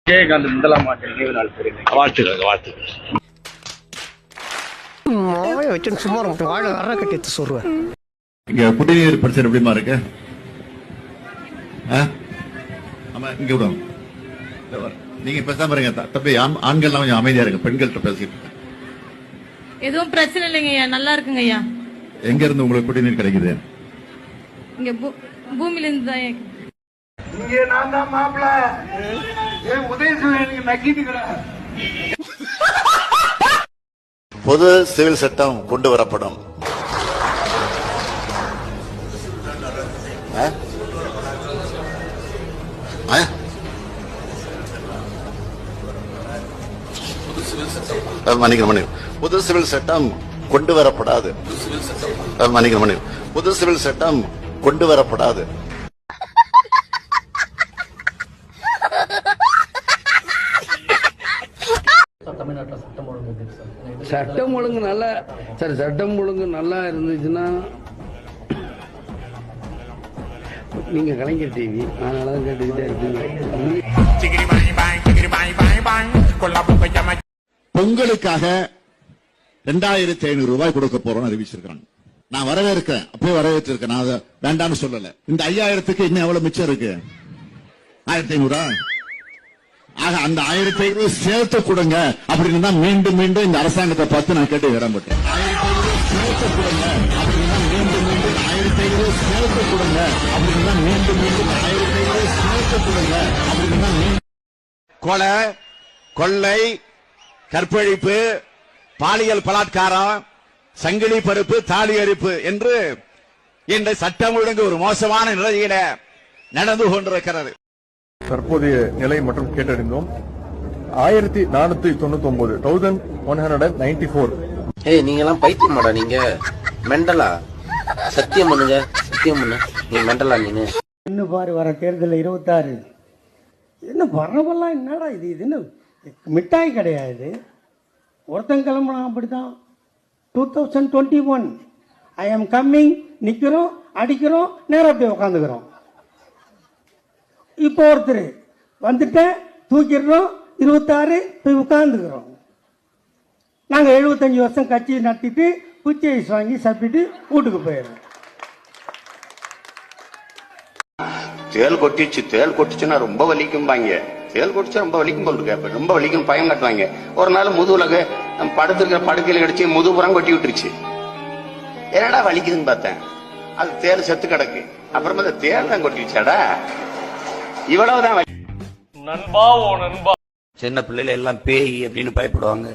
விஜயகாந்த் முதலாம் ஆண்டு நினைவு நாள் வாழ்த்துக்கள் வாழ்த்துக்கள். சும்மா வாழ வர கட்டி சொல்றேன். இங்க குடிநீர் பிரச்சனை எப்படிமா இருக்கு? ஆமா, இங்க விடும். நீங்க பேசாம இருங்க தம்பி. ஆண்கள் கொஞ்சம் அமைதியா இருக்கு, பெண்கள்கிட்ட பேசிட்டு. எதுவும் பிரச்சனை இல்லைங்க ஐயா, நல்லா இருக்குங்க ஐயா. எங்க இருந்து உங்களுக்கு குடிநீர் கிடைக்குது? இங்க பூமியில இருந்து தான். இங்க நான் தான் மாப்பிள்ள உதயசூரியனுக்கு நக்கிட்டு. பொது சிவில் சட்டம் கொண்டு வரப்படும். புது சிவில் சட்டம் கொண்டு வரப்படாது. புது சிவில் சட்டம் கொண்டு வரப்படாது. சட்டம் ஒழுங்கு நல்லா சார், சட்டம் ஒழுங்கு நல்லா இருந்துச்சுன்னா நீங்க கலைஞர் டிவி, அதனாலதான் கேட்டுக்கிட்டே இருக்கீங்க. பொங்கலுக்காக 2500 ரூபாய் கொடுக்க போறோம் அறிவிச்சிருக்காங்க. நான் வரவேற்கிறேன், அப்பவே வரவேற்றிருக்கேன். நான் அதை வேண்டாம்னு சொல்லல. இந்த 5000க்கு இன்னும் எவ்வளவு மிச்சம் இருக்கு? 1500. ஆக அந்த 1500 சேர்த்து கொடுங்க அப்படின்னு தான் மீண்டும் மீண்டும் இந்த அரசாங்கத்தை பார்த்து நான் கேட்டு விரும்பட்டேன். 1500 சேர்த்து கொடுங்க அப்படின்னு தான் மீண்டும் மீண்டும் 1500 சேர்த்து கொடுங்க அப்படின்னு தான் மீண்டும் மீண்டும் 1500 சேர்த்து கொடுங்க அப்படின்னு தான் கொலை, கொள்ளை, கற்பழிப்பு, பாலியல் பலாத்காரம், சங்கிலி பருப்பு, தாலி அரிப்பு என்று இந்த சட்டம் ஒழுங்கு ஒரு மோசமான நிலையில நடந்து கொண்டிருக்கிறது. தற்போதைய நிலை மற்றும் கேட்டறிந்தோம். 1499 ஏய், நீங்க எல்லாம் பைத்தியமாடா? நீங்க மெண்டலா? சத்தியம் பண்ணுங்க, சத்தியம் பண்ணு. நீ மெண்டலா? நீனு இன்னும் பாரு, வர தேர்தல் 26 இன்னும் வரவெல்லாம் என்னடா இது? இதுன்னு மிட்டாய் கிடையாது. ஒருத்தன் கிளம்புனா அப்படிதான். 2021 ஐ ஆம் கம்மிங், நிக்கிறோம், அடிக்கிறோம், நேரம் அப்படியே உட்காந்துக்கிறோம். இப்போ ஒருத்தர் வந்துட்டேன், தூக்கிடுறோம், 26 போய் உட்காந்துக்கிறோம். நாங்கள் 75 வருஷம் கட்சி நடத்திட்டு குச்சி ஐஸ் வாங்கி சாப்பிட்டு வீட்டுக்கு போயிடுறோம். தேல் கொட்டிச்சுன்னா ரொம்ப வலிக்கும்பாங்க. தேல் கொட்டிச்சா ரொம்ப வலிக்கும் போல் இருக்கு. ரொம்ப வலிக்கும் பயம் கட்டுவாங்க. ஒரு நாள் முதுகுலக படுத்துருக்கிற படுக்கையில கடிச்சு முதுகுப்புறம் கொட்டி விட்டுருச்சு. என்னடா வலிக்குதுன்னு பார்த்தேன், அது தேல் செத்து கிடக்கு. அப்புறமா அந்த தேல் தான் கொட்டிடுச்சாடா. இவ்வளவுதான் நண்பா. ஓ நண்பா, சின்ன பிள்ளைல எல்லாம் பேய் அப்படின்னு பயப்படுவாங்க.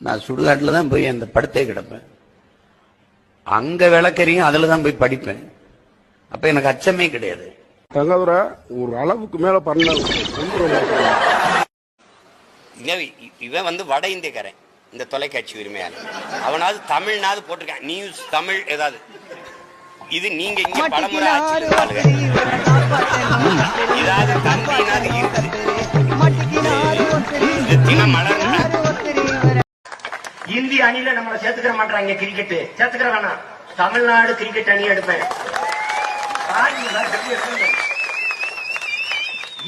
நான் சுடுகாட்டுல தான் போய் அந்த படுத்தே கிடப்பேன். அங்க விளக்கறியும் அதுலதான் போய் படிப்பேன். அப்ப எனக்கு அச்சமே கிடையாது. தங்கதுரை ஒரு அளவுக்கு மேல பண்ண. இவன் வந்து வட இந்தியக்காரன், இந்த தொலைக்காட்சி உரிமையாளர். அவனாவது தமிழ்னாவது போட்டிருக்கான், நியூஸ் தமிழ் ஏதாவது. இது நீங்க இங்க பலமுறை ஏதாவது தந்தினாது இருக்குது. இந்திய அணியில நம்மளை சேர்த்துக்கிற மாட்டாங்க. கிரிக்கெட் சேர்த்துக்கிற வேணாம். தமிழ்நாடு கிரிக்கெட் அணி எடுப்பேன்.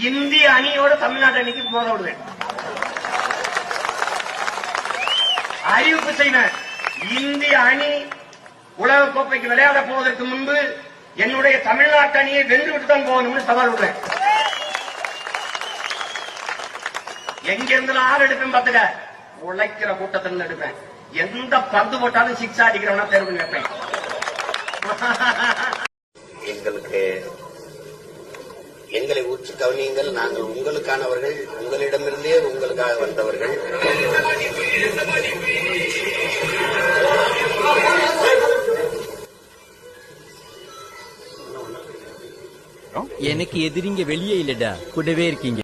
இந்திய அணியோட தமிழ்நாட்டு அணிக்கு மோத விடுவேன். அறிவிப்பு செய்வேன். இந்திய அணி உலக கோப்பைக்கு விளையாட போவதற்கு முன்பு என்னுடைய தமிழ்நாட்டு அணியை வென்று விட்டு தான் போகணும்னு சவால் விடுவேன். எங்கிருந்து ஆள் எடுப்பேன் பார்த்துக்க. உழைக்கிற கூட்டத்தில் எடுப்பேன். எந்த பந்து போட்டாலும் சிக்ஸ் அடிக்கிறவனா தேர்வு கேட்பேன். எங்களை ஊற்றி கவனியுங்கள். நாங்கள் உங்களுக்கானவர்கள், உங்களிடமிருந்தே உங்களுக்காக வந்தவர்கள். எனக்கு எதிரிங்க வெளியே இல்லடா, கூடவே இருக்கீங்க.